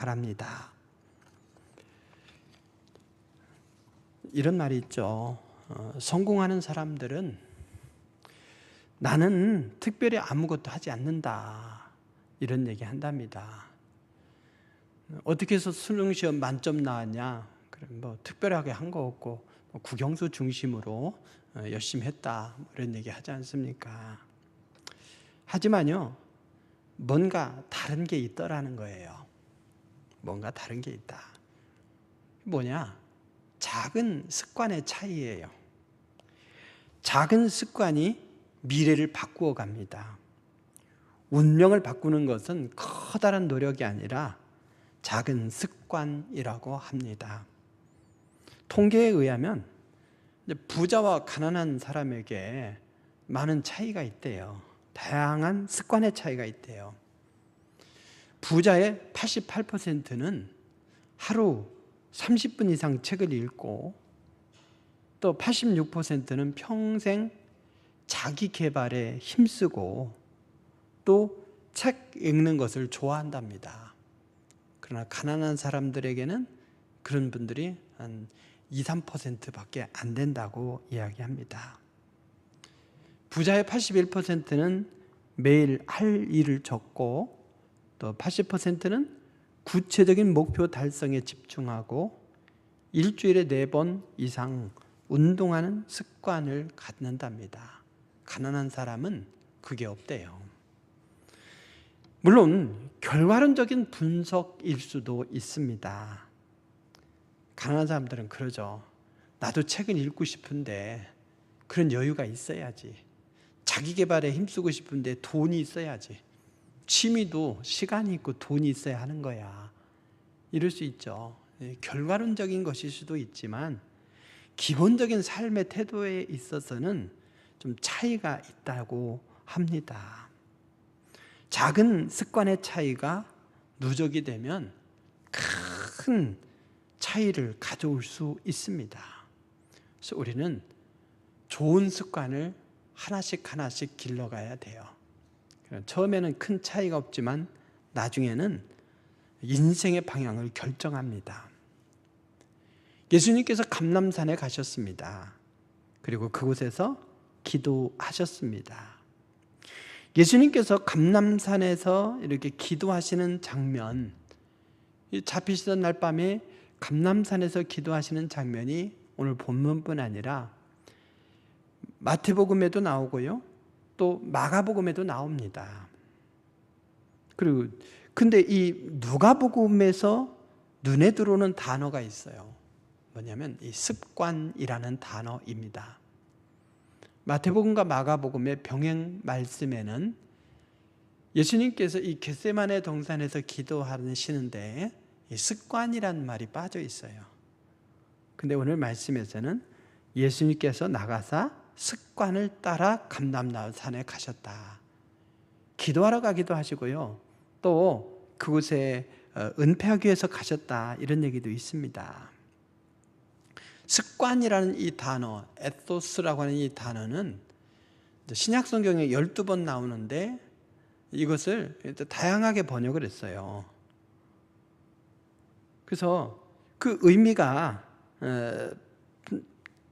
바랍니다. 이런 말이 있죠. 성공하는 사람들은 나는 특별히 아무것도 하지 않는다, 이런 얘기 한답니다. 어떻게 해서 수능시험 만점 나왔냐? 그럼 뭐 특별하게 한 거 없고 국영수 중심으로 열심히 했다, 이런 얘기 하지 않습니까? 하지만요, 뭔가 다른 게 있더라는 거예요. 뭔가 다른 게 있다. 뭐냐? 작은 습관의 차이예요. 작은 습관이 미래를 바꾸어 갑니다. 운명을 바꾸는 것은 커다란 노력이 아니라 작은 습관이라고 합니다. 통계에 의하면 부자와 가난한 사람에게 많은 차이가 있대요. 다양한 습관의 차이가 있대요. 부자의 88%는 하루 30분 이상 책을 읽고, 또 86%는 평생 자기 개발에 힘쓰고 또 책 읽는 것을 좋아한답니다. 그러나 가난한 사람들에게는 그런 분들이 한 2, 3%밖에 안 된다고 이야기합니다. 부자의 81%는 매일 할 일을 적고, 또 80%는 구체적인 목표 달성에 집중하고 일주일에 4번 이상 운동하는 습관을 갖는답니다. 가난한 사람은 그게 없대요. 물론 결과론적인 분석일 수도 있습니다. 가난한 사람들은 그러죠. 나도 책을 읽고 싶은데 그런 여유가 있어야지. 자기 개발에 힘쓰고 싶은데 돈이 있어야지. 취미도 시간이 있고 돈이 있어야 하는 거야. 이럴 수 있죠. 결과론적인 것일 수도 있지만 기본적인 삶의 태도에 있어서는 좀 차이가 있다고 합니다. 작은 습관의 차이가 누적이 되면 큰 차이를 가져올 수 있습니다. 그래서 우리는 좋은 습관을 하나씩 하나씩 길러가야 돼요. 처음에는 큰 차이가 없지만 나중에는 인생의 방향을 결정합니다. 예수님께서 감람산에 가셨습니다. 그리고 그곳에서 기도하셨습니다. 예수님께서 감람산에서 이렇게 기도하시는 장면, 잡히시던 날 밤에 감람산에서 기도하시는 장면이 오늘 본문뿐 아니라 마태복음에도 나오고요, 또 마가복음에도 나옵니다. 그리고 근데 이 누가복음에서 눈에 들어오는 단어가 있어요. 뭐냐면 이 습관이라는 단어입니다. 마태복음과 마가복음의 병행 말씀에는 예수님께서 이 겟세마네 동산에서 기도하시는데 이 습관이라는 말이 빠져 있어요. 근데 오늘 말씀에서는 예수님께서 나가사 습관을 따라 감람산에 가셨다. 기도하러 가기도 하시고요, 또 그곳에 은폐하기 위해서 가셨다, 이런 얘기도 있습니다. 습관이라는 이 단어, 에토스라고 하는 이 단어는 신약 성경에 12번 나오는데 이것을 다양하게 번역을 했어요. 그래서 그 의미가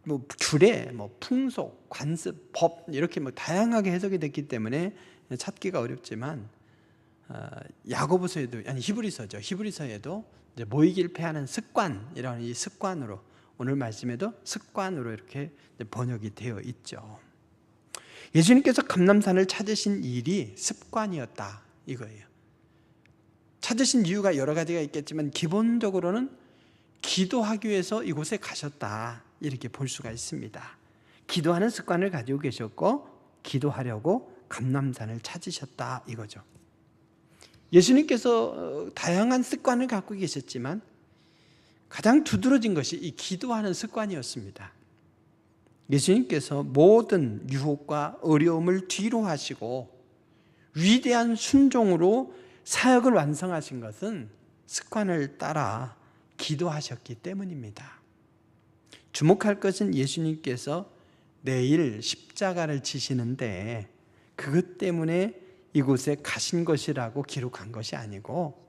뭐 규례, 뭐 풍속, 관습, 법, 이렇게 뭐 다양하게 해석이 됐기 때문에 찾기가 어렵지만 야고보서에도, 아니 히브리서죠. 히브리서에도 이제 모이길 패하는 습관이라는 이 습관으로, 오늘 말씀에도 습관으로 이렇게 번역이 되어 있죠. 예수님께서 감람산을 찾으신 일이 습관이었다, 이거예요. 찾으신 이유가 여러 가지가 있겠지만 기본적으로는 기도하기 위해서 이곳에 가셨다, 이렇게 볼 수가 있습니다. 기도하는 습관을 가지고 계셨고 기도하려고 감람산을 찾으셨다, 이거죠. 예수님께서 다양한 습관을 갖고 계셨지만 가장 두드러진 것이 이 기도하는 습관이었습니다. 예수님께서 모든 유혹과 어려움을 뒤로 하시고 위대한 순종으로 사역을 완성하신 것은 습관을 따라 기도하셨기 때문입니다. 주목할 것은 예수님께서 내일 십자가를 지시는데 그것 때문에 이곳에 가신 것이라고 기록한 것이 아니고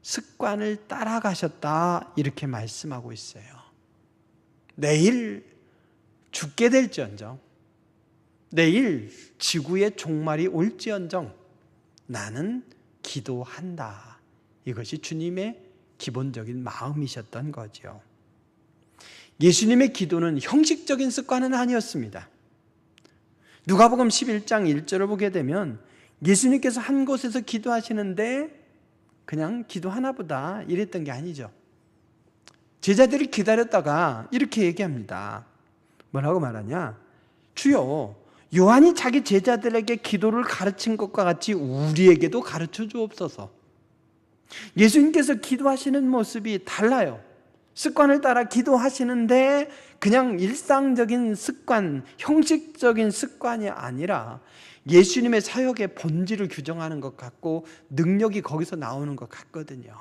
습관을 따라가셨다 이렇게 말씀하고 있어요. 내일 죽게 될지언정, 내일 지구의 종말이 올지언정 나는 기도한다. 이것이 주님의 기본적인 마음이셨던 거죠. 예수님의 기도는 형식적인 습관은 아니었습니다. 누가복음 11장 1절을 보게 되면 예수님께서 한 곳에서 기도하시는데 그냥 기도하나 보다 이랬던 게 아니죠. 제자들이 기다렸다가 이렇게 얘기합니다. 뭐라고 말하냐? 주여, 요한이 자기 제자들에게 기도를 가르친 것과 같이 우리에게도 가르쳐 주옵소서. 예수님께서 기도하시는 모습이 달라요. 습관을 따라 기도하시는데 그냥 일상적인 습관, 형식적인 습관이 아니라 예수님의 사역의 본질을 규정하는 것 같고 능력이 거기서 나오는 것 같거든요.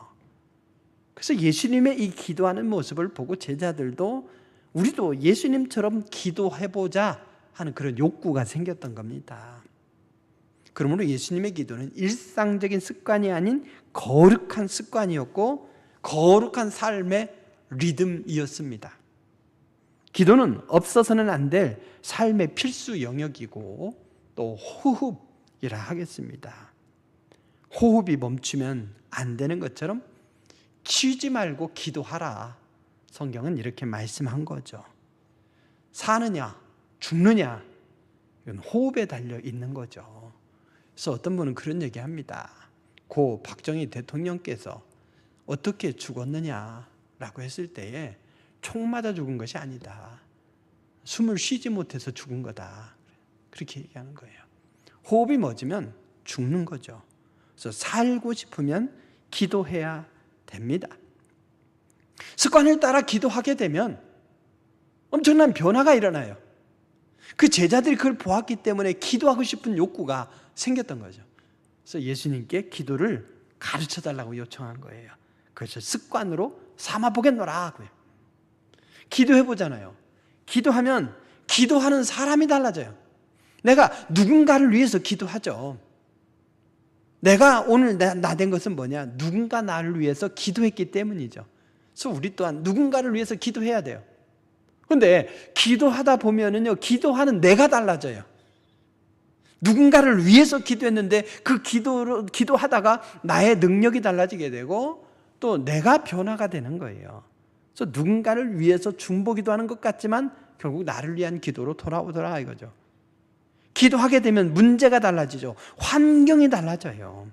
그래서 예수님의 이 기도하는 모습을 보고 제자들도 우리도 예수님처럼 기도해보자 하는 그런 욕구가 생겼던 겁니다. 그러므로 예수님의 기도는 일상적인 습관이 아닌 거룩한 습관이었고 거룩한 삶의 리듬이었습니다. 기도는 없어서는 안 될 삶의 필수 영역이고 또 호흡이라 하겠습니다. 호흡이 멈추면 안 되는 것처럼 쉬지 말고 기도하라. 성경은 이렇게 말씀한 거죠. 사느냐 죽느냐 이건 호흡에 달려 있는 거죠. 그래서 어떤 분은 그런 얘기합니다. 고 박정희 대통령께서 어떻게 죽었느냐라고 했을 때에 총 맞아 죽은 것이 아니다. 숨을 쉬지 못해서 죽은 거다. 그렇게 얘기하는 거예요. 호흡이 멎으면 죽는 거죠. 그래서 살고 싶으면 기도해야 됩니다. 습관을 따라 기도하게 되면 엄청난 변화가 일어나요. 그 제자들이 그걸 보았기 때문에 기도하고 싶은 욕구가 생겼던 거죠. 그래서 예수님께 기도를 가르쳐 달라고 요청한 거예요. 그래서 습관으로 삼아 보겠노라고요. 기도해 보잖아요. 기도하면 기도하는 사람이 달라져요. 내가 누군가를 위해서 기도하죠. 내가 오늘 나 된 것은 뭐냐? 누군가 나를 위해서 기도했기 때문이죠. 그래서 우리 또한 누군가를 위해서 기도해야 돼요. 그런데 기도하다 보면은요, 기도하는 내가 달라져요. 누군가를 위해서 기도했는데 그 기도하다가 나의 능력이 달라지게 되고 또 내가 변화가 되는 거예요. 그래서 누군가를 위해서 중보기도 하는 것 같지만 결국 나를 위한 기도로 돌아오더라 이거죠. 기도하게 되면 문제가 달라지죠. 환경이 달라져요.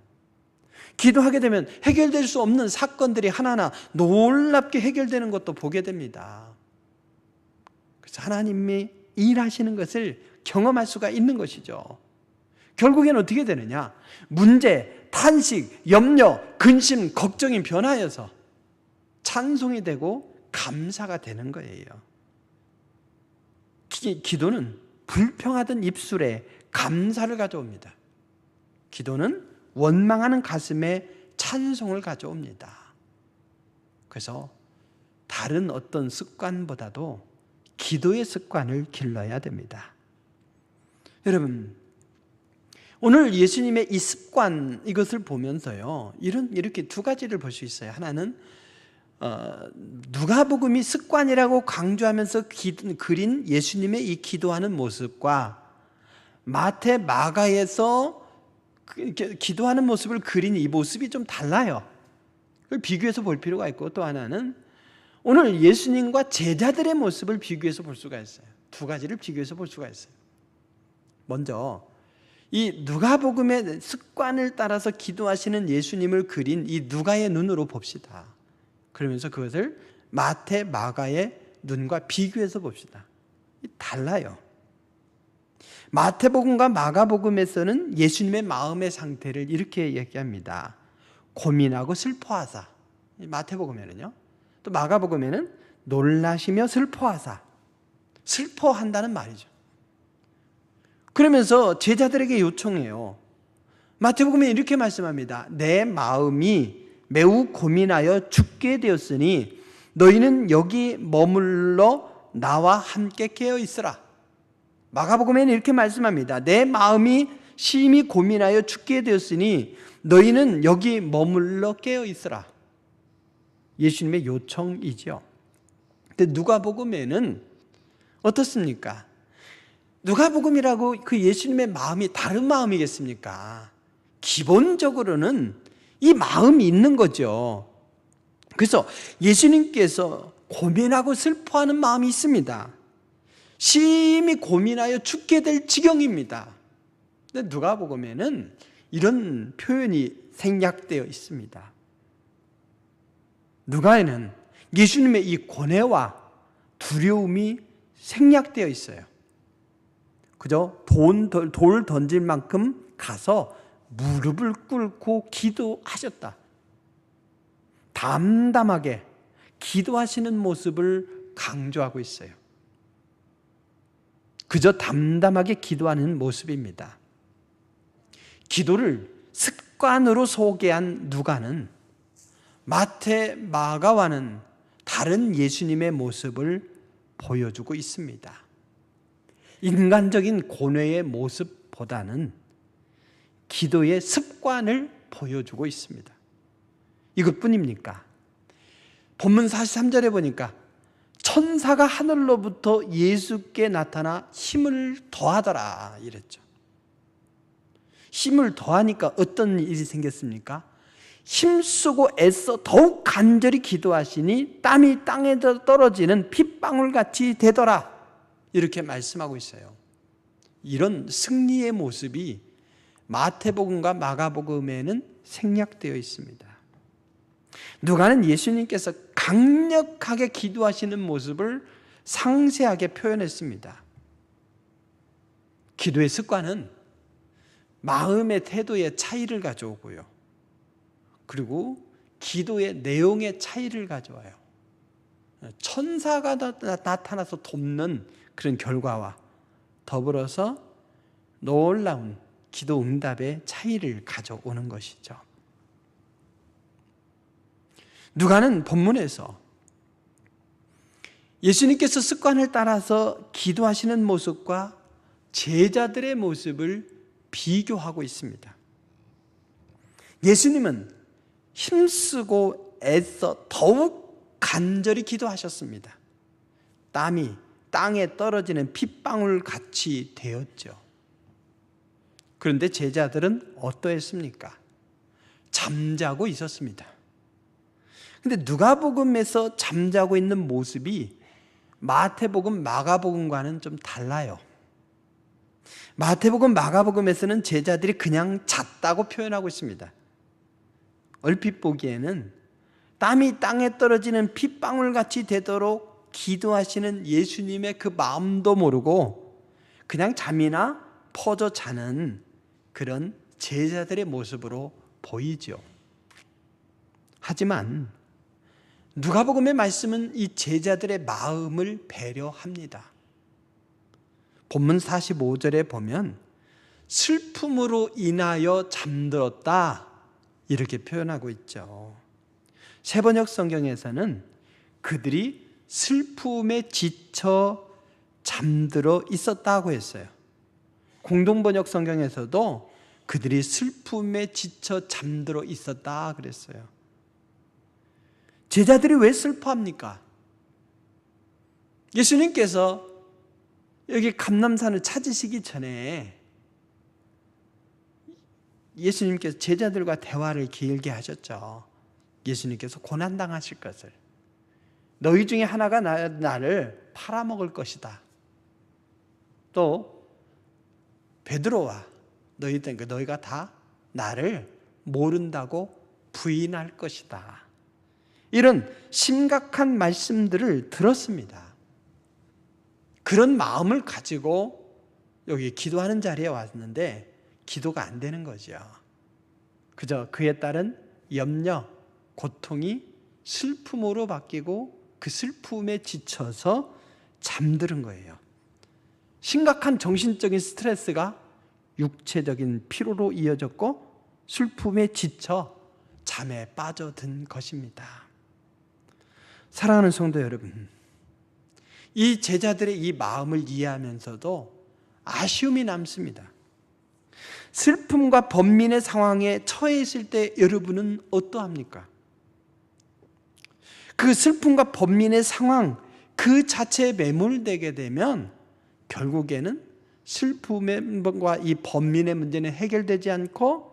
기도하게 되면 해결될 수 없는 사건들이 하나하나 놀랍게 해결되는 것도 보게 됩니다. 그래서 하나님이 일하시는 것을 경험할 수가 있는 것이죠. 결국엔 어떻게 되느냐? 문제, 탄식, 염려, 근심, 걱정이 변하여서 찬송이 되고 감사가 되는 거예요. 기도는 불평하던 입술에 감사를 가져옵니다. 기도는 원망하는 가슴에 찬송을 가져옵니다. 그래서 다른 어떤 습관보다도 기도의 습관을 길러야 됩니다. 여러분, 오늘 예수님의 이 습관, 이것을 보면서요, 이렇게 두 가지를 볼 수 있어요. 하나는 누가복음이 습관이라고 강조하면서 그린 예수님의 이 기도하는 모습과 마태, 마가에서 기도하는 모습을 그린 이 모습이 좀 달라요. 그걸 비교해서 볼 필요가 있고, 또 하나는 오늘 예수님과 제자들의 모습을 비교해서 볼 수가 있어요. 두 가지를 비교해서 볼 수가 있어요. 먼저 이 누가복음의 습관을 따라서 기도하시는 예수님을 그린 이 누가의 눈으로 봅시다. 그러면서 그것을 마태, 마가의 눈과 비교해서 봅시다. 달라요. 마태복음과 마가복음에서는 예수님의 마음의 상태를 이렇게 얘기합니다. 고민하고 슬퍼하사. 마태복음에는요. 또 마가복음에는 놀라시며 슬퍼하사. 슬퍼한다는 말이죠. 그러면서 제자들에게 요청해요. 마태복음에 이렇게 말씀합니다. 내 마음이 매우 고민하여 죽게 되었으니 너희는 여기 머물러 나와 함께 깨어 있으라. 마가복음에는 이렇게 말씀합니다. 내 마음이 심히 고민하여 죽게 되었으니 너희는 여기 머물러 깨어 있으라. 예수님의 요청이죠. 근데 누가복음에는 어떻습니까? 누가복음이라고 그 예수님의 마음이 다른 마음이겠습니까? 기본적으로는 이 마음이 있는 거죠. 그래서 예수님께서 고민하고 슬퍼하는 마음이 있습니다. 심히 고민하여 죽게 될 지경입니다. 근데 누가복음에는 이런 표현이 생략되어 있습니다. 누가에는 예수님의 이 고뇌와 두려움이 생략되어 있어요. 그저 돌 던질 만큼 가서 무릎을 꿇고 기도하셨다. 담담하게 기도하시는 모습을 강조하고 있어요. 그저 담담하게 기도하는 모습입니다. 기도를 습관으로 소개한 누가는 마태, 마가와는 다른 예수님의 모습을 보여주고 있습니다. 인간적인 고뇌의 모습보다는 기도의 습관을 보여주고 있습니다. 이것뿐입니까? 본문 43절에 보니까 천사가 하늘로부터 예수께 나타나 힘을 더하더라 이랬죠. 힘을 더하니까 어떤 일이 생겼습니까? 힘쓰고 애써 더욱 간절히 기도하시니 땀이 땅에 떨어지는 핏방울같이 되더라 이렇게 말씀하고 있어요. 이런 승리의 모습이 마태복음과 마가복음에는 생략되어 있습니다. 누가는 예수님께서 강력하게 기도하시는 모습을 상세하게 표현했습니다. 기도의 습관은 마음의 태도의 차이를 가져오고요. 그리고 기도의 내용의 차이를 가져와요. 천사가 나타나서 돕는 그런 결과와 더불어서 놀라운 기도 응답의 차이를 가져오는 것이죠. 누가는 본문에서 예수님께서 습관을 따라서 기도하시는 모습과 제자들의 모습을 비교하고 있습니다. 예수님은 힘쓰고 애써 더욱 간절히 기도하셨습니다. 땀이 땅에 떨어지는 핏방울 같이 되었죠. 그런데 제자들은 어떠했습니까? 잠자고 있었습니다. 근데 누가복음에서 잠자고 있는 모습이 마태복음, 마가복음과는 좀 달라요. 마태복음, 마가복음에서는 제자들이 그냥 잤다고 표현하고 있습니다. 얼핏 보기에는 땀이 땅에 떨어지는 핏방울같이 되도록 기도하시는 예수님의 그 마음도 모르고 그냥 잠이나 퍼져 자는 그런 제자들의 모습으로 보이죠. 하지만 누가복음의 말씀은 이 제자들의 마음을 배려합니다. 본문 45절에 보면 슬픔으로 인하여 잠들었다 이렇게 표현하고 있죠. 세번역 성경에서는 그들이 슬픔에 지쳐 잠들어 있었다고 했어요. 공동번역 성경에서도 그들이 슬픔에 지쳐 잠들어 있었다 그랬어요. 제자들이 왜 슬퍼합니까? 예수님께서 여기 감람산을 찾으시기 전에 예수님께서 제자들과 대화를 길게 하셨죠. 예수님께서 고난당하실 것을, 너희 중에 하나가 나를 팔아먹을 것이다. 또 베드로와 너희가 다 나를 모른다고 부인할 것이다. 이런 심각한 말씀들을 들었습니다. 그런 마음을 가지고 여기 기도하는 자리에 왔는데 기도가 안 되는 거죠. 그저 그에 따른 염려, 고통이 슬픔으로 바뀌고 그 슬픔에 지쳐서 잠드는 거예요. 심각한 정신적인 스트레스가 육체적인 피로로 이어졌고 슬픔에 지쳐 잠에 빠져든 것입니다. 사랑하는 성도 여러분, 이 제자들의 이 마음을 이해하면서도 아쉬움이 남습니다. 슬픔과 번민의 상황에 처해 있을 때 여러분은 어떠합니까? 그 슬픔과 번민의 상황 그 자체에 매몰되게 되면 결국에는 슬픔과 이 번민의 문제는 해결되지 않고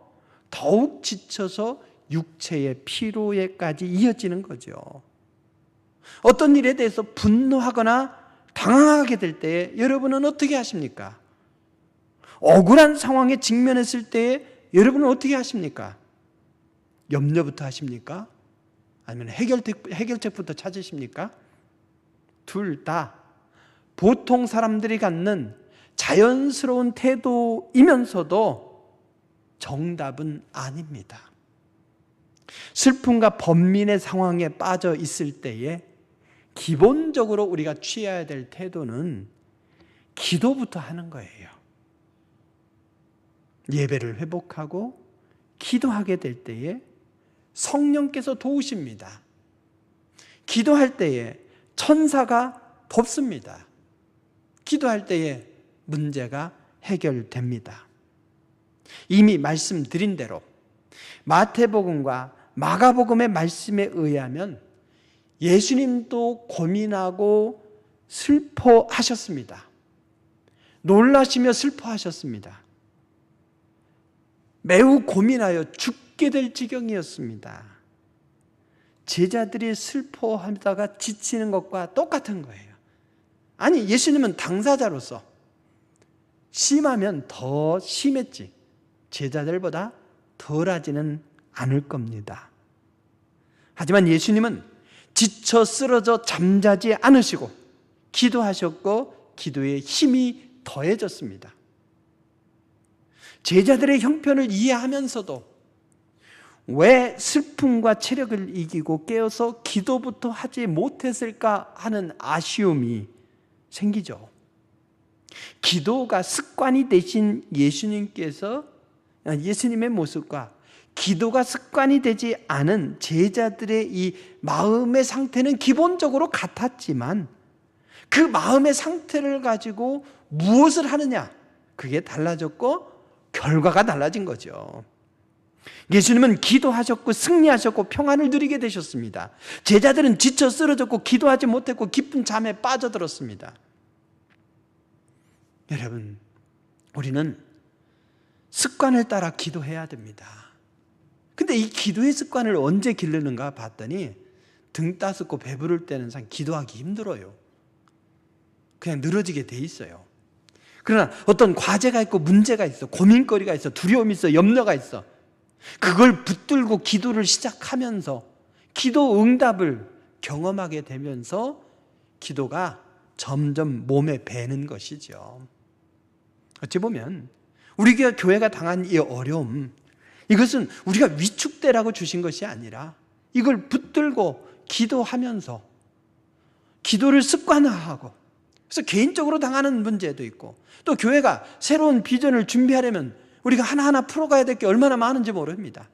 더욱 지쳐서 육체의 피로에까지 이어지는 거죠. 어떤 일에 대해서 분노하거나 당황하게 될 때에 여러분은 어떻게 하십니까? 억울한 상황에 직면했을 때에 여러분은 어떻게 하십니까? 염려부터 하십니까? 아니면 해결책부터 찾으십니까? 둘 다 보통 사람들이 갖는 자연스러운 태도이면서도 정답은 아닙니다. 슬픔과 번민의 상황에 빠져 있을 때에 기본적으로 우리가 취해야 될 태도는 기도부터 하는 거예요. 예배를 회복하고 기도하게 될 때에 성령께서 도우십니다. 기도할 때에 천사가 돕습니다. 기도할 때에 문제가 해결됩니다. 이미 말씀드린 대로 마태복음과 마가복음의 말씀에 의하면 예수님도 고민하고 슬퍼하셨습니다. 놀라시며 슬퍼하셨습니다. 매우 고민하여 죽게 될 지경이었습니다. 제자들이 슬퍼하다가 지치는 것과 똑같은 거예요. 아니, 예수님은 당사자로서 심하면 더 심했지 제자들보다 덜하지는 않을 겁니다. 하지만 예수님은 지쳐 쓰러져 잠자지 않으시고 기도하셨고 기도에 힘이 더해졌습니다. 제자들의 형편을 이해하면서도 왜 슬픔과 체력을 이기고 깨어서 기도부터 하지 못했을까 하는 아쉬움이 생기죠. 기도가 습관이 되신 예수님의 모습과 기도가 습관이 되지 않은 제자들의 이 마음의 상태는 기본적으로 같았지만 그 마음의 상태를 가지고 무엇을 하느냐, 그게 달라졌고 결과가 달라진 거죠. 예수님은 기도하셨고 승리하셨고 평안을 누리게 되셨습니다. 제자들은 지쳐 쓰러졌고 기도하지 못했고 깊은 잠에 빠져들었습니다. 여러분, 우리는 습관을 따라 기도해야 됩니다. 근데 이 기도의 습관을 언제 기르는가 봤더니 등 따숩고 배부를 때는 참 기도하기 힘들어요. 그냥 늘어지게 돼 있어요. 그러나 어떤 과제가 있고 문제가 있어, 고민거리가 있어, 두려움이 있어, 염려가 있어, 그걸 붙들고 기도를 시작하면서 기도 응답을 경험하게 되면서 기도가 점점 몸에 배는 것이죠. 어찌 보면 우리 교회가 당한 이 어려움, 이것은 우리가 위축되라고 주신 것이 아니라 이걸 붙들고 기도하면서 기도를 습관화하고, 그래서 개인적으로 당하는 문제도 있고 또 교회가 새로운 비전을 준비하려면 우리가 하나하나 풀어가야 될 게 얼마나 많은지 모릅니다.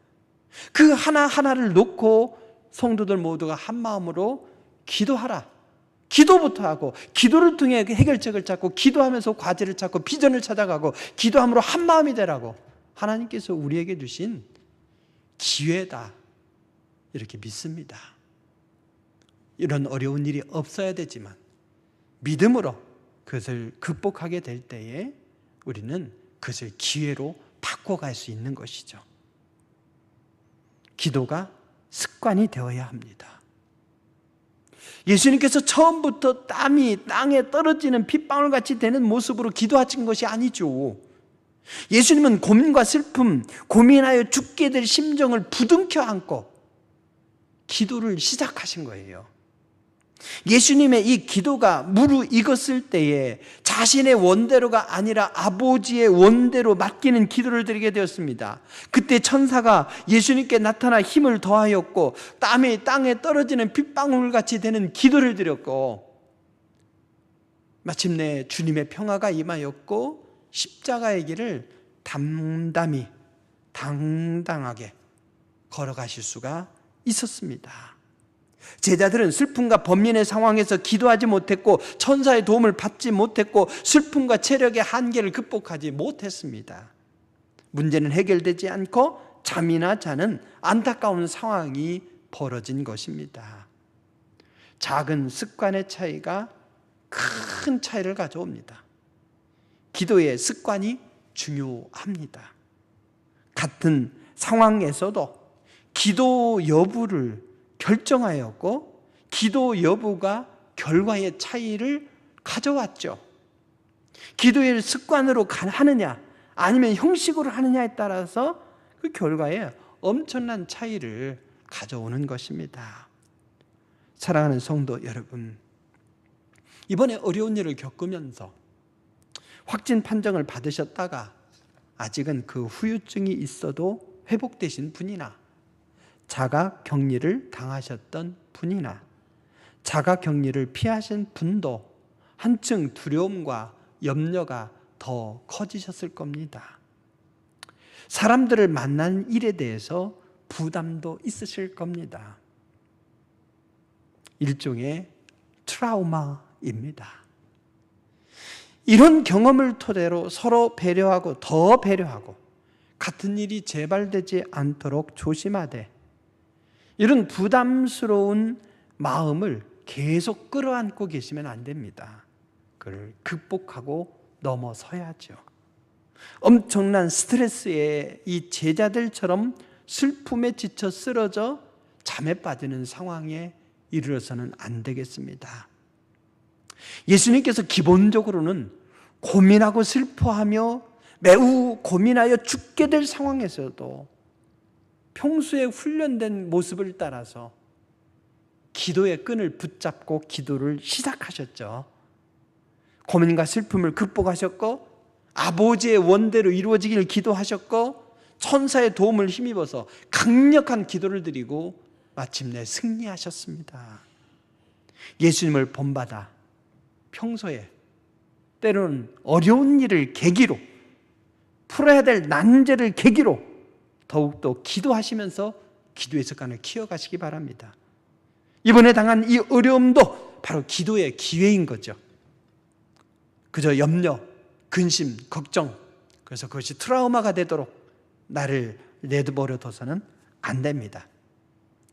그 하나하나를 놓고 성도들 모두가 한 마음으로 기도하라, 기도부터 하고 기도를 통해 해결책을 찾고 기도하면서 과제를 찾고 비전을 찾아가고 기도함으로 한 마음이 되라고 하나님께서 우리에게 주신 기회다, 이렇게 믿습니다. 이런 어려운 일이 없어야 되지만 믿음으로 그것을 극복하게 될 때에 우리는 그것을 기회로 바꿔갈 수 있는 것이죠. 기도가 습관이 되어야 합니다. 예수님께서 처음부터 땀이 땅에 떨어지는 핏방울같이 되는 모습으로 기도하신 것이 아니죠. 예수님은 고민과 슬픔, 고민하여 죽게 될 심정을 부둥켜 안고 기도를 시작하신 거예요. 예수님의 이 기도가 무르익었을 때에 자신의 원대로가 아니라 아버지의 원대로 맡기는 기도를 드리게 되었습니다. 그때 천사가 예수님께 나타나 힘을 더하였고 땀이 땅에 떨어지는 빗방울같이 되는 기도를 드렸고 마침내 주님의 평화가 임하였고 십자가의 길을 담담히 당당하게 걸어가실 수가 있었습니다. 제자들은 슬픔과 번민의 상황에서 기도하지 못했고 천사의 도움을 받지 못했고 슬픔과 체력의 한계를 극복하지 못했습니다. 문제는 해결되지 않고 잠이나 자는 안타까운 상황이 벌어진 것입니다. 작은 습관의 차이가 큰 차이를 가져옵니다. 기도의 습관이 중요합니다. 같은 상황에서도 기도 여부를 결정하였고 기도 여부가 결과의 차이를 가져왔죠. 기도의 습관으로 하느냐 아니면 형식으로 하느냐에 따라서 그 결과에 엄청난 차이를 가져오는 것입니다. 사랑하는 성도 여러분, 이번에 어려운 일을 겪으면서 확진 판정을 받으셨다가 아직은 그 후유증이 있어도 회복되신 분이나 자가격리를 당하셨던 분이나 자가격리를 피하신 분도 한층 두려움과 염려가 더 커지셨을 겁니다. 사람들을 만난 일에 대해서 부담도 있으실 겁니다. 일종의 트라우마입니다. 이런 경험을 토대로 서로 배려하고 더 배려하고 같은 일이 재발되지 않도록 조심하되 이런 부담스러운 마음을 계속 끌어안고 계시면 안 됩니다. 그걸 극복하고 넘어서야죠. 엄청난 스트레스에 이 제자들처럼 슬픔에 지쳐 쓰러져 잠에 빠지는 상황에 이르러서는 안 되겠습니다. 예수님께서 기본적으로는 고민하고 슬퍼하며 매우 고민하여 죽게 될 상황에서도 평소에 훈련된 모습을 따라서 기도의 끈을 붙잡고 기도를 시작하셨죠. 고민과 슬픔을 극복하셨고 아버지의 원대로 이루어지기를 기도하셨고 천사의 도움을 힘입어서 강력한 기도를 드리고 마침내 승리하셨습니다. 예수님을 본받아 평소에 때로는 어려운 일을 계기로 풀어야 될 난제를 계기로 더욱더 기도하시면서 기도의 습관을 키워가시기 바랍니다. 이번에 당한 이 어려움도 바로 기도의 기회인 거죠. 그저 염려, 근심, 걱정, 그래서 그것이 트라우마가 되도록 나를 내버려 둬서는 안 됩니다.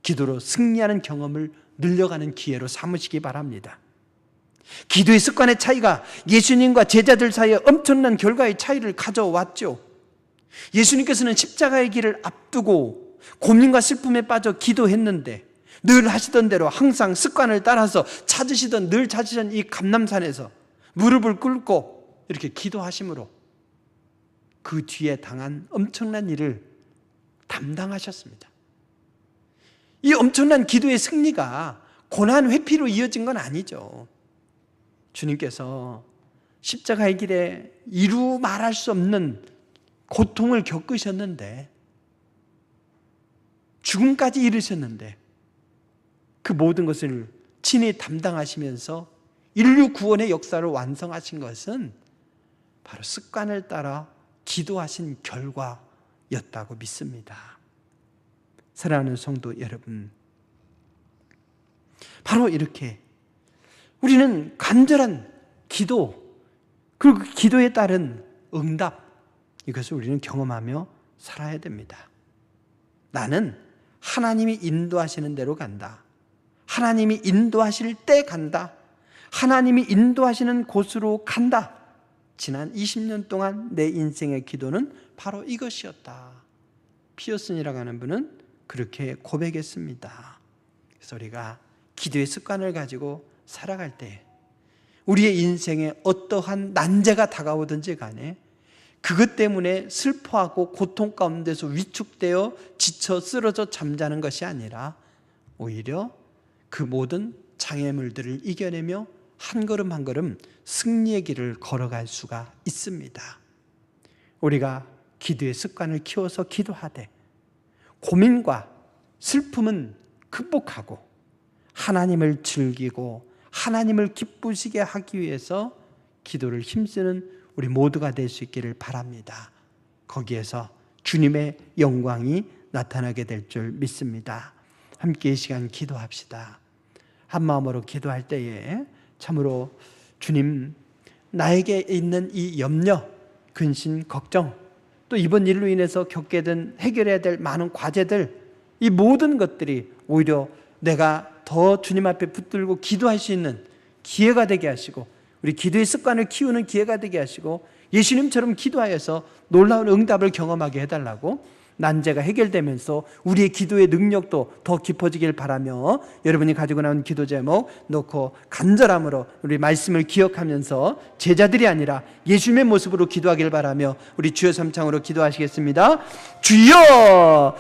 기도로 승리하는 경험을 늘려가는 기회로 삼으시기 바랍니다. 기도의 습관의 차이가 예수님과 제자들 사이에 엄청난 결과의 차이를 가져왔죠. 예수님께서는 십자가의 길을 앞두고 고민과 슬픔에 빠져 기도했는데 늘 하시던 대로 항상 습관을 따라서 늘 찾으시던 이 감람산에서 무릎을 꿇고 이렇게 기도하심으로 그 뒤에 당한 엄청난 일을 담당하셨습니다. 이 엄청난 기도의 승리가 고난 회피로 이어진 건 아니죠. 주님께서 십자가의 길에 이루 말할 수 없는 고통을 겪으셨는데 죽음까지 이르셨는데 그 모든 것을 친히 담당하시면서 인류 구원의 역사를 완성하신 것은 바로 습관을 따라 기도하신 결과였다고 믿습니다. 사랑하는 성도 여러분, 바로 이렇게 우리는 간절한 기도 그리고 그 기도에 따른 응답 이것을 우리는 경험하며 살아야 됩니다. 나는 하나님이 인도하시는 대로 간다. 하나님이 인도하실 때 간다. 하나님이 인도하시는 곳으로 간다. 지난 20년 동안 내 인생의 기도는 바로 이것이었다. 피어슨이라고 하는 분은 그렇게 고백했습니다. 그래서 우리가 기도의 습관을 가지고 살아갈 때 우리의 인생에 어떠한 난제가 다가오든지 간에 그것 때문에 슬퍼하고 고통 가운데서 위축되어 지쳐 쓰러져 잠자는 것이 아니라 오히려 그 모든 장애물들을 이겨내며 한 걸음 한 걸음 승리의 길을 걸어갈 수가 있습니다. 우리가 기도의 습관을 키워서 기도하되 고민과 슬픔은 극복하고 하나님을 즐기고 하나님을 기쁘시게 하기 위해서 기도를 힘쓰는 우리 모두가 될 수 있기를 바랍니다. 거기에서 주님의 영광이 나타나게 될 줄 믿습니다. 함께 이 시간 기도합시다. 한 마음으로 기도할 때에 참으로 주님, 나에게 있는 이 염려, 근심, 걱정, 또 이번 일로 인해서 겪게 된 해결해야 될 많은 과제들, 이 모든 것들이 오히려 내가 더 더 주님 앞에 붙들고 기도할 수 있는 기회가 되게 하시고 우리 기도의 습관을 키우는 기회가 되게 하시고 예수님처럼 기도하여서 놀라운 응답을 경험하게 해달라고 난제가 해결되면서 우리의 기도의 능력도 더 깊어지길 바라며 여러분이 가지고 나온 기도 제목 놓고 간절함으로 우리 말씀을 기억하면서 제자들이 아니라 예수님의 모습으로 기도하길 바라며 우리 주여 삼창으로 기도하시겠습니다. 주여